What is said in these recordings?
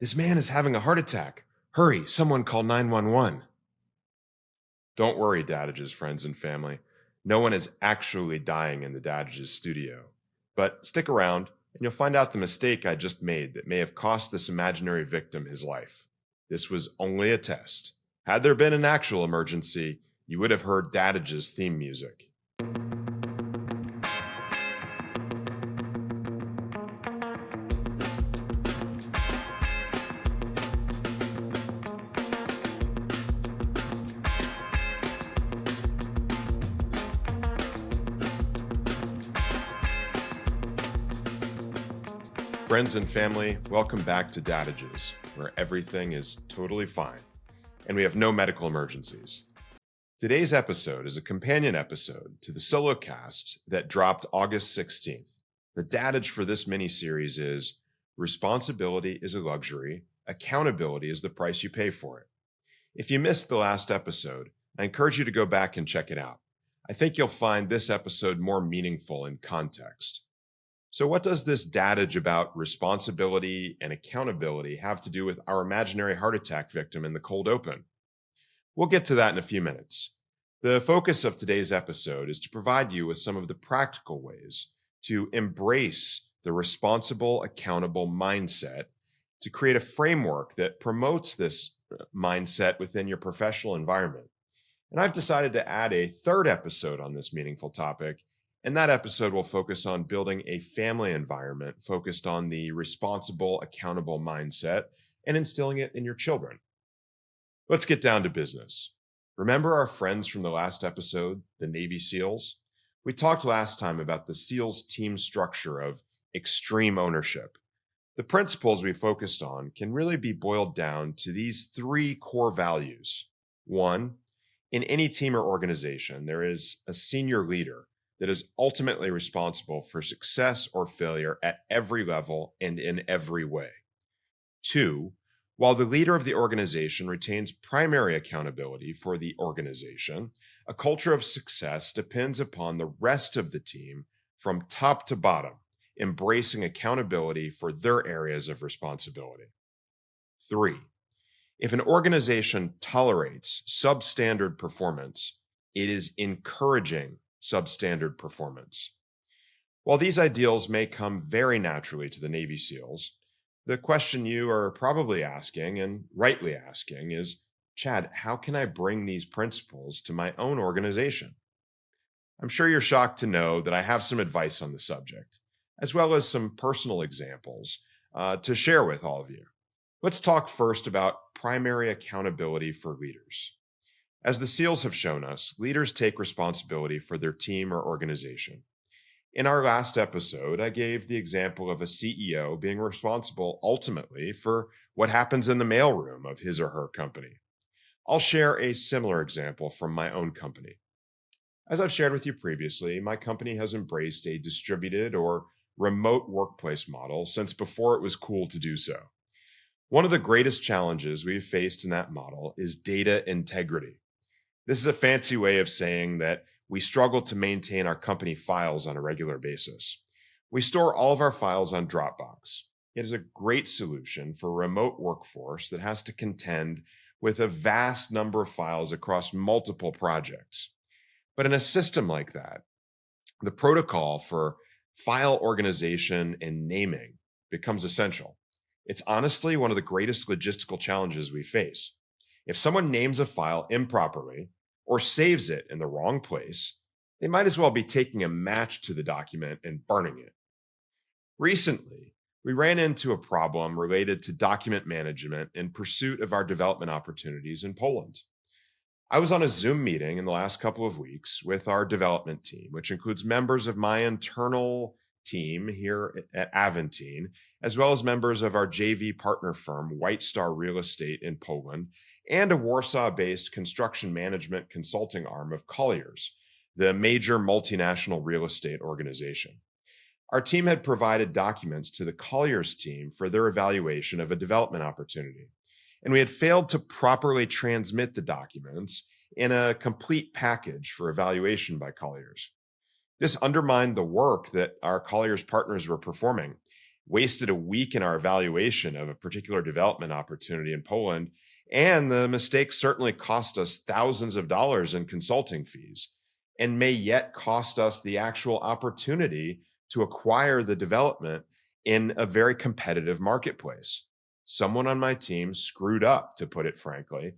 This man is having a heart attack. Hurry, someone call 911. Don't worry, Dadages, friends and family. No one is actually dying in the Dadages studio. But stick around, and you'll find out the mistake I just made that may have cost this imaginary victim his life. This was only a test. Had there been an actual emergency, you would have heard Dadage's theme music. Friends and family, welcome back to Dadages, where everything is totally fine, and we have no medical emergencies. Today's episode is a companion episode to the solocast that dropped August 16th. The Dadage for this mini-series is Responsibility is a Luxury, Accountability is the Price You Pay for It. If you missed the last episode, I encourage you to go back and check it out. I think you'll find this episode more meaningful in context. So what does this Dadage about responsibility and accountability have to do with our imaginary heart attack victim in the cold open? We'll get to that in a few minutes. The focus of today's episode is to provide you with some of the practical ways to embrace the responsible, accountable mindset, to create a framework that promotes this mindset within your professional environment. And I've decided to add a third episode on this meaningful topic. And that episode will focus on building a family environment focused on the responsible, accountable mindset and instilling it in your children. Let's get down to business. Remember our friends from the last episode, the Navy SEALs? We talked last time about the SEALs team structure of extreme ownership. The principles we focused on can really be boiled down to these three core values. One, in any team or organization, there is a senior leader that is ultimately responsible for success or failure at every level and in every way. Two, while the leader of the organization retains primary accountability for the organization, a culture of success depends upon the rest of the team from top to bottom, embracing accountability for their areas of responsibility. Three, if an organization tolerates substandard performance, it is encouraging substandard performance. While these ideals may come very naturally to the Navy SEALs, the question you are probably asking, and rightly asking, is, Chad, how can I bring these principles to my own organization? I'm sure you're shocked to know that I have some advice on the subject, as well as some personal examples to share with all of you. Let's talk first about primary accountability for leaders. As the SEALs have shown us, leaders take responsibility for their team or organization. In our last episode, I gave the example of a CEO being responsible ultimately for what happens in the mailroom of his or her company. I'll share a similar example from my own company. As I've shared with you previously, my company has embraced a distributed or remote workplace model since before it was cool to do so. One of the greatest challenges we've faced in that model is data integrity. This is a fancy way of saying that we struggle to maintain our company files on a regular basis. We store all of our files on Dropbox. It is a great solution for a remote workforce that has to contend with a vast number of files across multiple projects. But in a system like that, the protocol for file organization and naming becomes essential. It's honestly one of the greatest logistical challenges we face. If someone names a file improperly or saves it in the wrong place, they might as well be taking a match to the document and burning it. Recently, we ran into a problem related to document management in pursuit of our development opportunities in Poland. I was on a Zoom meeting in the last couple of weeks with our development team, which includes members of my internal team here at Aventine, as well as members of our JV partner firm, White Star Real Estate in Poland, and a Warsaw-based construction management consulting arm of Colliers, the major multinational real estate organization. Our team had provided documents to the Colliers team for their evaluation of a development opportunity, and we had failed to properly transmit the documents in a complete package for evaluation by Colliers. This undermined the work that our Colliers partners were performing, wasted a week in our evaluation of a particular development opportunity in Poland, and the mistake certainly cost us thousands of dollars in consulting fees and may yet cost us the actual opportunity to acquire the development in a very competitive marketplace. Someone on my team screwed up, to put it frankly,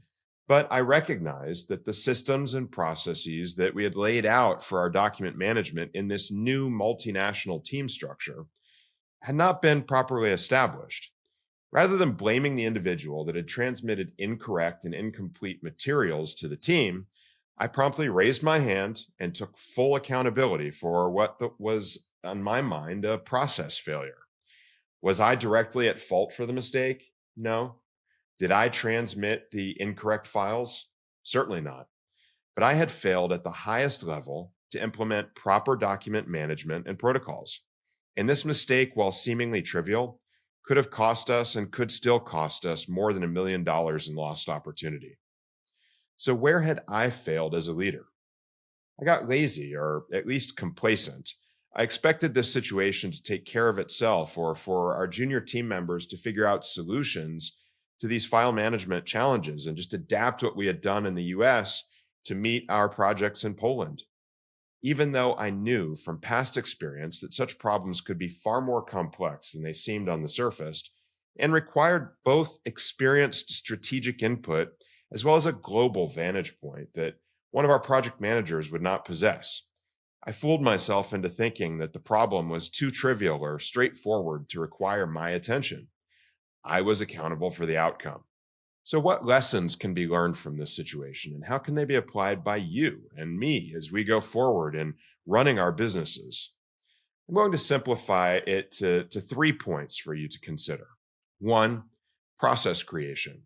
but I recognized that the systems and processes that we had laid out for our document management in this new multinational team structure had not been properly established. Rather than blaming the individual that had transmitted incorrect and incomplete materials to the team, I promptly raised my hand and took full accountability for what was, on my mind, a process failure. Was I directly at fault for the mistake? No. Did I transmit the incorrect files? Certainly not. But I had failed at the highest level to implement proper document management and protocols. And this mistake, while seemingly trivial, could have cost us and could still cost us more than $1 million in lost opportunity. So where had I failed as a leader? I got lazy, or at least complacent. I expected this situation to take care of itself, or for our junior team members to figure out solutions to these file management challenges and just adapt what we had done in the US to meet our projects in Poland. Even though I knew from past experience that such problems could be far more complex than they seemed on the surface and required both experienced strategic input as well as a global vantage point that one of our project managers would not possess. I fooled myself into thinking that the problem was too trivial or straightforward to require my attention. I was accountable for the outcome. So, what lessons can be learned from this situation, and how can they be applied by you and me as we go forward in running our businesses? I'm going to simplify it to 3 points for you to consider. 1, process creation.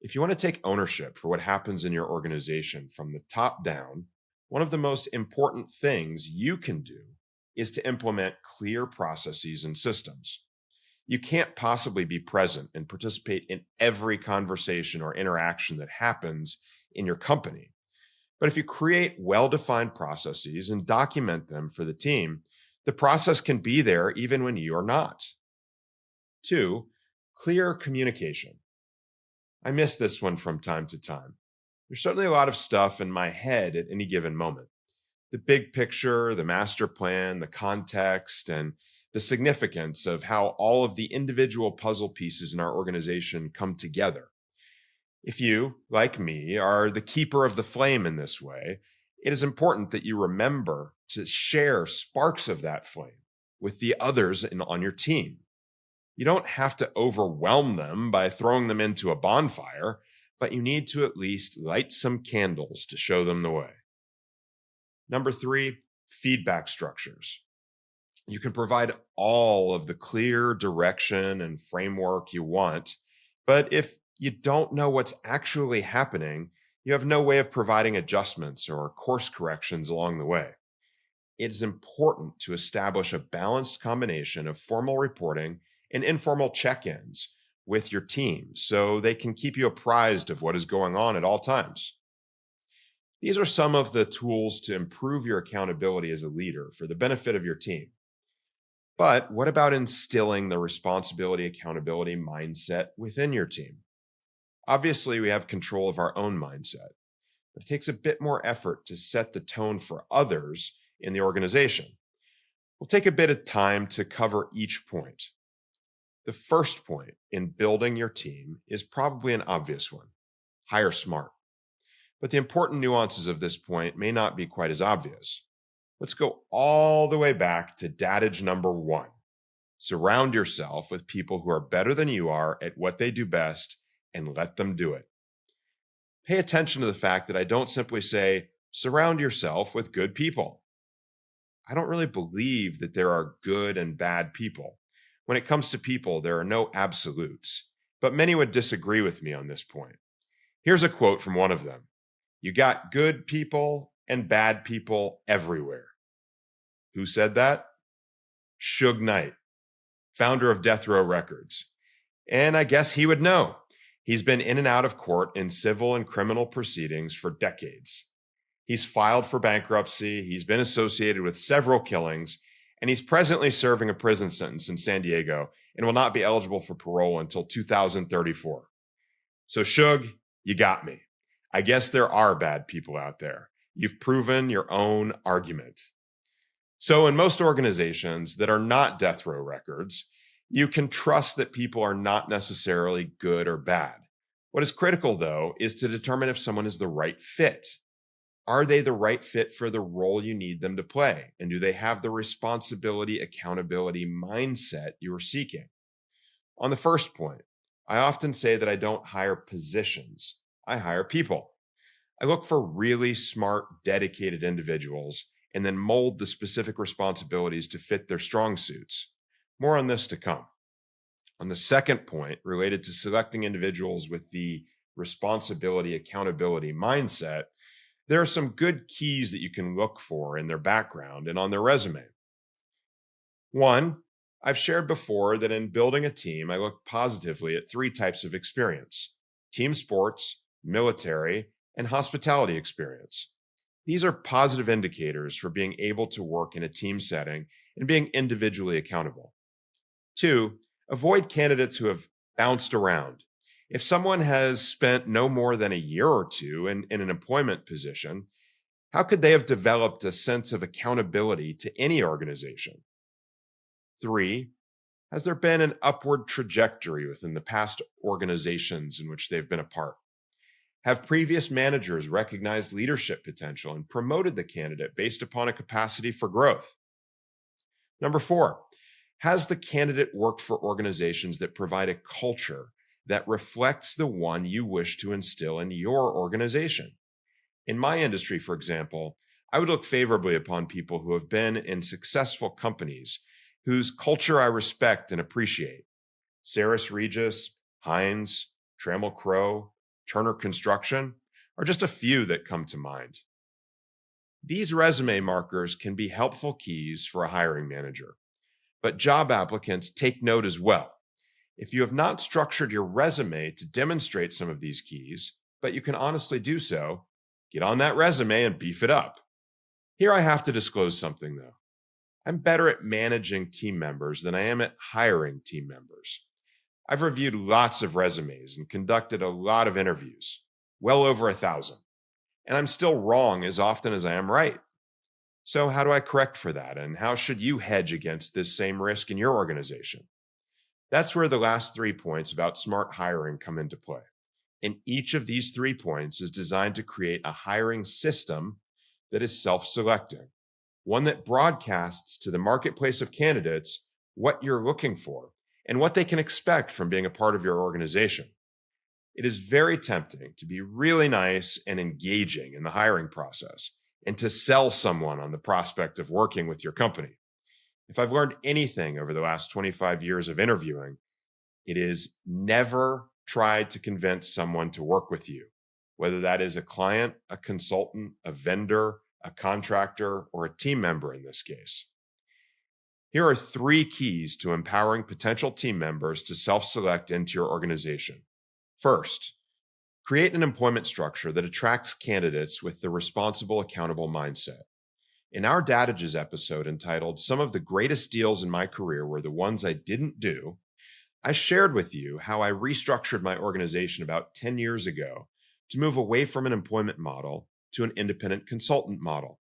If you want to take ownership for what happens in your organization from the top down, one of the most important things you can do is to implement clear processes and systems. You can't possibly be present and participate in every conversation or interaction that happens in your company. But if you create well-defined processes and document them for the team, the process can be there even when you are not. 2, clear communication. I miss this one from time to time. There's certainly a lot of stuff in my head at any given moment. The big picture, the master plan, the context, and the significance of how all of the individual puzzle pieces in our organization come together. If you, like me, are the keeper of the flame in this way, it is important that you remember to share sparks of that flame with the others on your team. You don't have to overwhelm them by throwing them into a bonfire, but you need to at least light some candles to show them the way. Number 3, feedback structures. You can provide all of the clear direction and framework you want, but if you don't know what's actually happening, you have no way of providing adjustments or course corrections along the way. It is important to establish a balanced combination of formal reporting and informal check-ins with your team so they can keep you apprised of what is going on at all times. These are some of the tools to improve your accountability as a leader for the benefit of your team. But what about instilling the responsibility accountability mindset within your team? Obviously, we have control of our own mindset, but it takes a bit more effort to set the tone for others in the organization. We'll take a bit of time to cover each point. The first point in building your team is probably an obvious one: hire smart. But the important nuances of this point may not be quite as obvious. Let's go all the way back to Dadage number 1. Surround yourself with people who are better than you are at what they do best and let them do it. Pay attention to the fact that I don't simply say, surround yourself with good people. I don't really believe that there are good and bad people. When it comes to people, there are no absolutes, but many would disagree with me on this point. Here's a quote from one of them: "You got good people and bad people everywhere." Who said that? Suge Knight, founder of Death Row Records. And I guess he would know. He's been in and out of court in civil and criminal proceedings for decades. He's filed for bankruptcy. He's been associated with several killings, and he's presently serving a prison sentence in San Diego and will not be eligible for parole until 2034. So, Shug, you got me. I guess there are bad people out there. You've proven your own argument. So, in most organizations that are not death row records, you can trust that people are not necessarily good or bad. What is critical, though, is to determine if someone is the right fit. Are they the right fit for the role you need them to play? And do they have the responsibility, accountability mindset you are seeking? On the first point, I often say that I don't hire positions, I hire people. I look for really smart, dedicated individuals and then mold the specific responsibilities to fit their strong suits. More on this to come. On the second point, related to selecting individuals with the responsibility, accountability mindset, there are some good keys that you can look for in their background and on their resume. One, I've shared before that in building a team, I look positively at 3 types of experience: team sports, military, and hospitality experience. These are positive indicators for being able to work in a team setting and being individually accountable. 2, avoid candidates who have bounced around. If someone has spent no more than a year or two in an employment position, how could they have developed a sense of accountability to any organization? 3, has there been an upward trajectory within the past organizations in which they've been a part? Have previous managers recognized leadership potential and promoted the candidate based upon a capacity for growth? Number 4, has the candidate worked for organizations that provide a culture that reflects the one you wish to instill in your organization? In my industry, for example, I would look favorably upon people who have been in successful companies whose culture I respect and appreciate. Saris Regis, Heinz, Trammell Crow, Turner Construction are just a few that come to mind. These resume markers can be helpful keys for a hiring manager, but job applicants take note as well. If you have not structured your resume to demonstrate some of these keys, but you can honestly do so, get on that resume and beef it up. Here I have to disclose something, though. I'm better at managing team members than I am at hiring team members. I've reviewed lots of resumes and conducted a lot of interviews, well over 1,000, and I'm still wrong as often as I am right. So how do I correct for that, and how should you hedge against this same risk in your organization? That's where the last 3 points about smart hiring come into play. And each of these 3 points is designed to create a hiring system that is self-selecting, one that broadcasts to the marketplace of candidates what you're looking for and what they can expect from being a part of your organization. It is very tempting to be really nice and engaging in the hiring process and to sell someone on the prospect of working with your company. If I've learned anything over the last 25 years of interviewing, it is never try to convince someone to work with you, whether that is a client, a consultant, a vendor, a contractor, or a team member in this case. Here are 3 keys to empowering potential team members to self-select into your organization. First, create an employment structure that attracts candidates with the responsible, accountable mindset. In our Dadages episode entitled "Some of the Greatest Deals in My Career Were the Ones I Didn't Do," I shared with you how I restructured my organization about 10 years ago to move away from an employment model to an independent consultant model.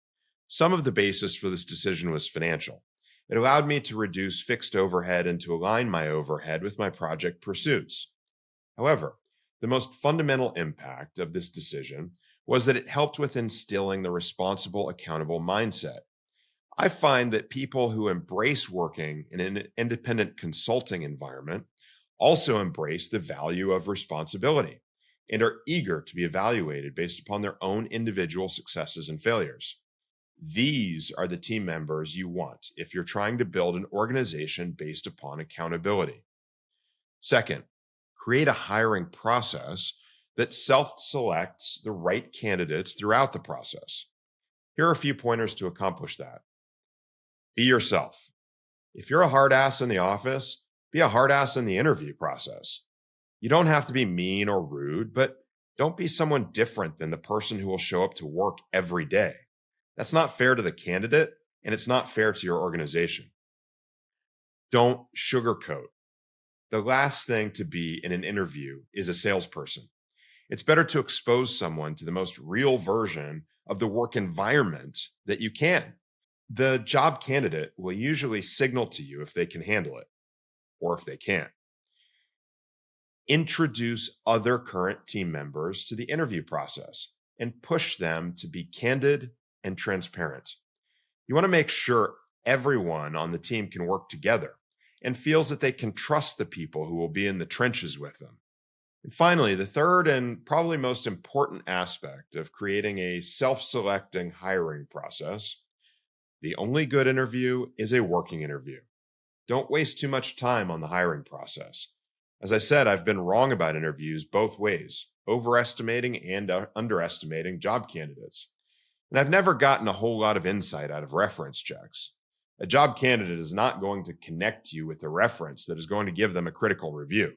Some of the basis for this decision was financial. It allowed me to reduce fixed overhead and to align my overhead with my project pursuits. However, the most fundamental impact of this decision was that it helped with instilling the responsible, accountable mindset. I find that people who embrace working in an independent consulting environment also embrace the value of responsibility and are eager to be evaluated based upon their own individual successes and failures. These are the team members you want if you're trying to build an organization based upon accountability. Second, create a hiring process that self-selects the right candidates throughout the process. Here are a few pointers to accomplish that. Be yourself. If you're a hard ass in the office, be a hard ass in the interview process. You don't have to be mean or rude, but don't be someone different than the person who will show up to work every day. That's not fair to the candidate, and it's not fair to your organization. Don't sugarcoat. The last thing to be in an interview is a salesperson. It's better to expose someone to the most real version of the work environment that you can. The job candidate will usually signal to you if they can handle it or if they can't. Introduce other current team members to the interview process and push them to be candid and transparent. You want to make sure everyone on the team can work together and feels that they can trust the people who will be in the trenches with them. And finally, the third and probably most important aspect of creating a self-selecting hiring process, the only good interview is a working interview. Don't waste too much time on the hiring process. As I said, I've been wrong about interviews both ways, overestimating and underestimating job candidates. And I've never gotten a whole lot of insight out of reference checks. A job candidate is not going to connect you with a reference that is going to give them a critical review.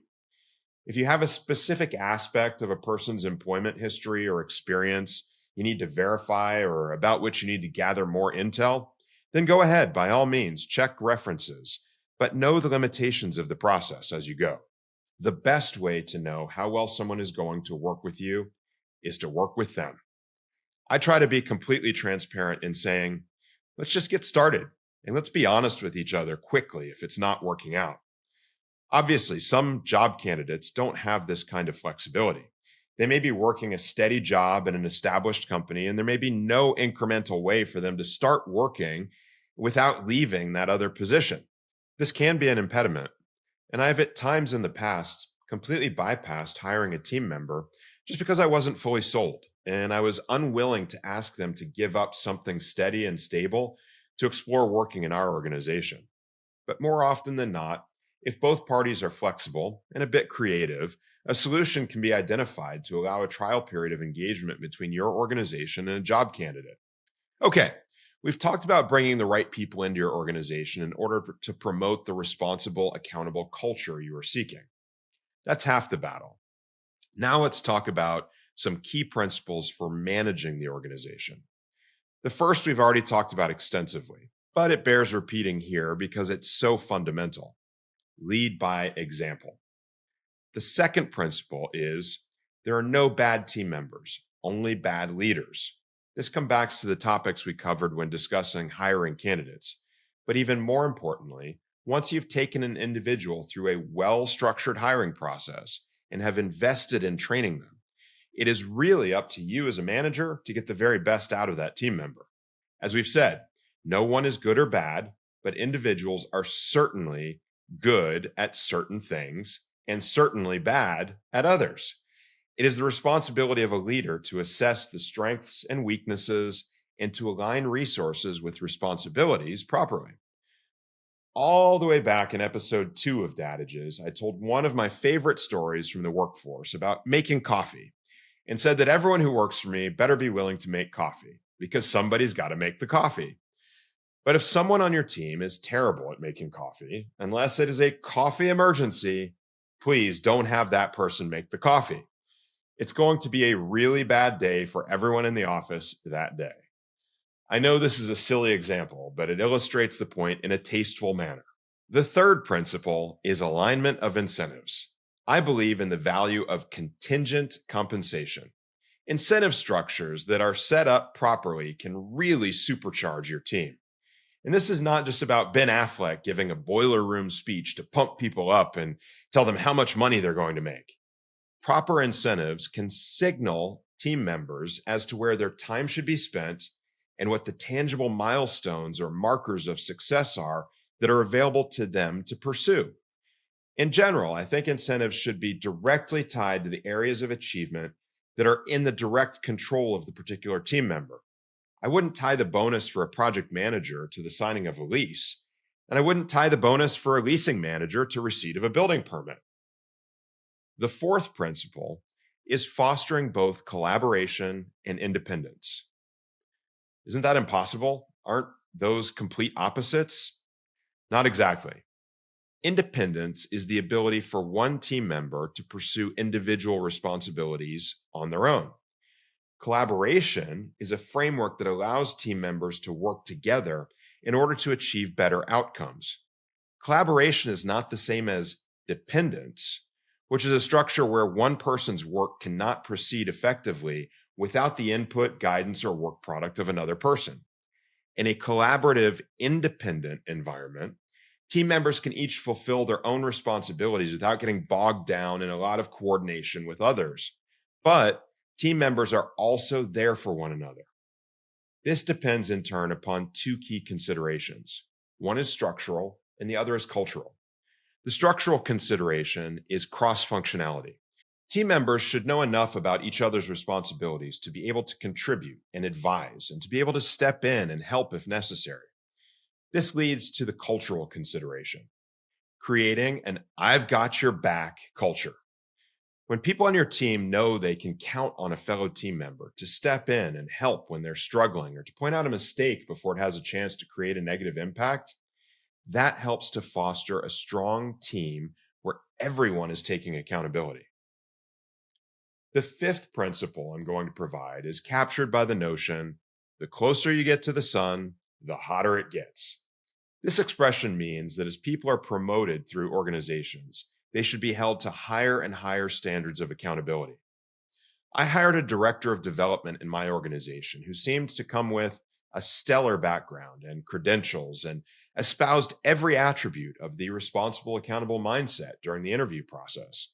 If you have a specific aspect of a person's employment history or experience you need to verify or about which you need to gather more intel, then go ahead, by all means, check references, but know the limitations of the process as you go. The best way to know how well someone is going to work with you is to work with them. I try to be completely transparent in saying, let's just get started and let's be honest with each other quickly if it's not working out. Obviously, some job candidates don't have this kind of flexibility. They may be working a steady job in an established company, and there may be no incremental way for them to start working without leaving that other position. This can be an impediment, and I have at times in the past completely bypassed hiring a team member just because I wasn't fully sold, and I was unwilling to ask them to give up something steady and stable to explore working in our organization. But more often than not, if both parties are flexible and a bit creative, a solution can be identified to allow a trial period of engagement between your organization and a job candidate. Okay, we've talked about bringing the right people into your organization in order to promote the responsible, accountable culture you are seeking. That's half the battle. Now let's talk about some key principles for managing the organization. The first we've already talked about extensively, but it bears repeating here because it's so fundamental. Lead by example. The second principle is there are no bad team members, only bad leaders. This comes back to the topics we covered when discussing hiring candidates. But even more importantly, once you've taken an individual through a well-structured hiring process and have invested in training them, it is really up to you as a manager to get the very best out of that team member. As we've said, no one is good or bad, but individuals are certainly good at certain things and certainly bad at others. It is the responsibility of a leader to assess the strengths and weaknesses and to align resources with responsibilities properly. All the way back in episode 2 of Dadages, I told one of my favorite stories from the workforce about making coffee and said that everyone who works for me better be willing to make coffee because somebody's got to make the coffee. But if someone on your team is terrible at making coffee, unless it is a coffee emergency, please don't have that person make the coffee. It's going to be a really bad day for everyone in the office that day. I know this is a silly example, but it illustrates the point in a tasteful manner. The third principle is alignment of incentives. I believe in the value of contingent compensation. Incentive structures that are set up properly can really supercharge your team. And this is not just about Ben Affleck giving a boiler room speech to pump people up and tell them how much money they're going to make. Proper incentives can signal team members as to where their time should be spent and what the tangible milestones or markers of success are that are available to them to pursue. In general, I think incentives should be directly tied to the areas of achievement that are in the direct control of the particular team member. I wouldn't tie the bonus for a project manager to the signing of a lease, and I wouldn't tie the bonus for a leasing manager to receipt of a building permit. The fourth principle is fostering both collaboration and independence. Isn't that impossible? Aren't those complete opposites? Not exactly. Independence is the ability for one team member to pursue individual responsibilities on their own. Collaboration is a framework that allows team members to work together in order to achieve better outcomes. Collaboration is not the same as dependence, which is a structure where one person's work cannot proceed effectively without the input, guidance, or work product of another person. In a collaborative, independent environment, team members can each fulfill their own responsibilities without getting bogged down in a lot of coordination with others. But team members are also there for one another. This depends in turn upon two key considerations. One is structural and the other is cultural. The structural consideration is cross-functionality. Team members should know enough about each other's responsibilities to be able to contribute and advise and to be able to step in and help if necessary. This leads to the cultural consideration, creating an I've got your back culture. When people on your team know they can count on a fellow team member to step in and help when they're struggling or to point out a mistake before it has a chance to create a negative impact, that helps to foster a strong team where everyone is taking accountability. The fifth principle I'm going to provide is captured by the notion, the closer you get to the sun, the hotter it gets. This expression means that as people are promoted through organizations, they should be held to higher and higher standards of accountability. I hired a director of development in my organization who seemed to come with a stellar background and credentials and espoused every attribute of the responsible, accountable mindset during the interview process.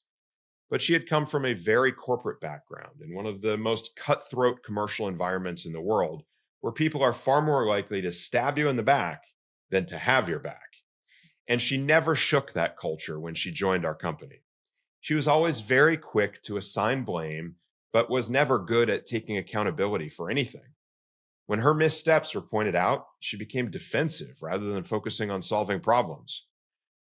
But she had come from a very corporate background in one of the most cutthroat commercial environments in the world, where people are far more likely to stab you in the back than to have your back. And she never shook that culture when she joined our company. She was always very quick to assign blame, but was never good at taking accountability for anything. When her missteps were pointed out, she became defensive rather than focusing on solving problems.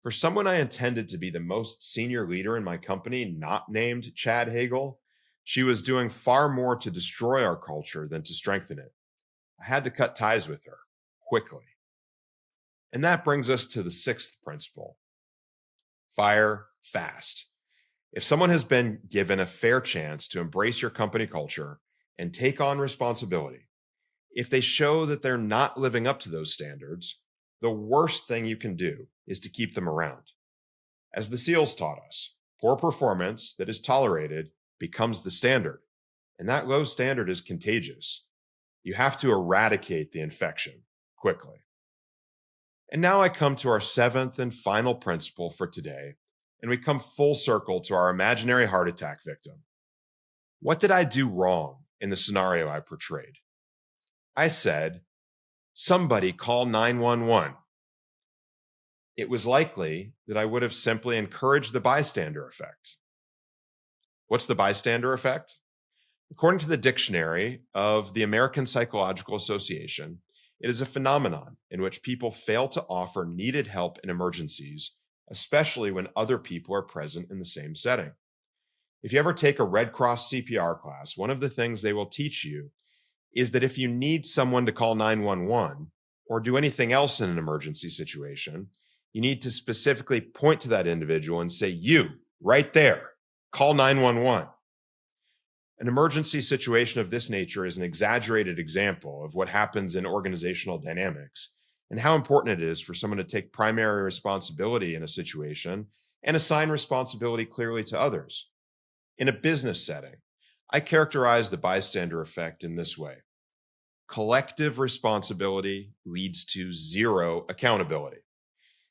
For someone I intended to be the most senior leader in my company, not named Chad Hagle, she was doing far more to destroy our culture than to strengthen it. I had to cut ties with her quickly. And that brings us to the sixth principle: fire fast. If someone has been given a fair chance to embrace your company culture and take on responsibility, if they show that they're not living up to those standards, the worst thing you can do is to keep them around. As the SEALs taught us, poor performance that is tolerated becomes the standard, and that low standard is contagious. You have to eradicate the infection quickly. And now I come to our seventh and final principle for today, and we come full circle to our imaginary heart attack victim. What did I do wrong in the scenario I portrayed? I said, somebody call 911. It was likely that I would have simply encouraged the bystander effect. What's the bystander effect? According to the dictionary of the American Psychological Association, it is a phenomenon in which people fail to offer needed help in emergencies, especially when other people are present in the same setting. If you ever take a Red Cross CPR class, one of the things they will teach you is that if you need someone to call 911 or do anything else in an emergency situation, you need to specifically point to that individual and say, you, right there, call 911. An emergency situation of this nature is an exaggerated example of what happens in organizational dynamics and how important it is for someone to take primary responsibility in a situation and assign responsibility clearly to others. In a business setting, I characterize the bystander effect in this way. Collective responsibility leads to zero accountability.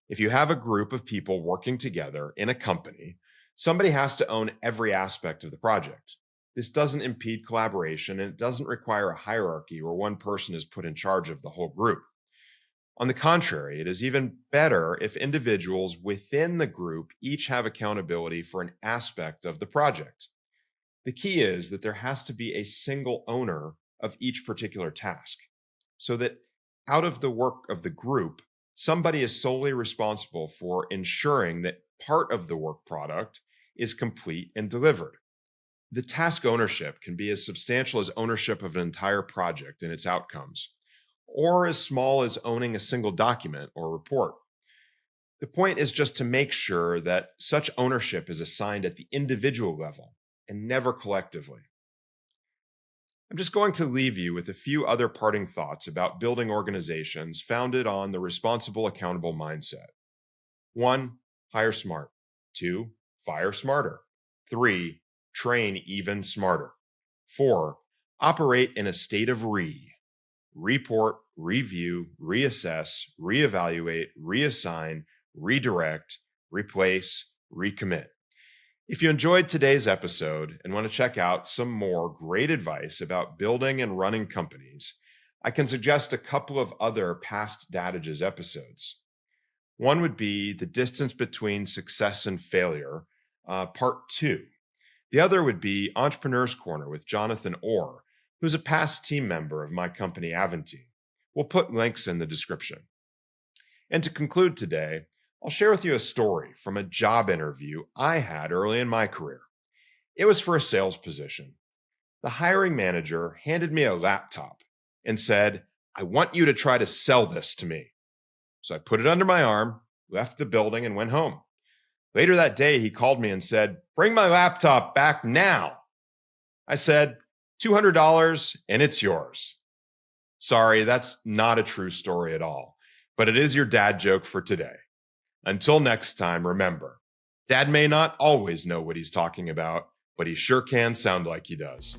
If you have a group of people working together in a company, somebody has to own every aspect of the project. This doesn't impede collaboration, and it doesn't require a hierarchy where one person is put in charge of the whole group. On the contrary, it is even better if individuals within the group each have accountability for an aspect of the project. The key is that there has to be a single owner of each particular task, so that out of the work of the group, somebody is solely responsible for ensuring that part of the work product is complete and delivered. The task ownership can be as substantial as ownership of an entire project and its outcomes, or as small as owning a single document or report. The point is just to make sure that such ownership is assigned at the individual level and never collectively. I'm just going to leave you with a few other parting thoughts about building organizations founded on the responsible, accountable mindset. 1, hire smart. 2, fire smarter. 3, train even smarter. 4, operate in a state of report, review, reassess, reevaluate, reassign, redirect, replace, recommit. If you enjoyed today's episode and want to check out some more great advice about building and running companies, I can suggest a couple of other past Dadages episodes. One would be The Distance Between Success and Failure, Part 2. The other would be Entrepreneur's Corner with Jonathan Orr, who's a past team member of my company, Aventine. We'll put links in the description. And to conclude today, I'll share with you a story from a job interview I had early in my career. It was for a sales position. The hiring manager handed me a laptop and said, "I want you to try to sell this to me." So I put it under my arm, left the building, and went home. Later that day, he called me and said, "Bring my laptop back now." I said, $200 and it's yours. Sorry, that's not a true story at all, but it is your dad joke for today. Until next time, remember, Dad may not always know what he's talking about, but he sure can sound like he does.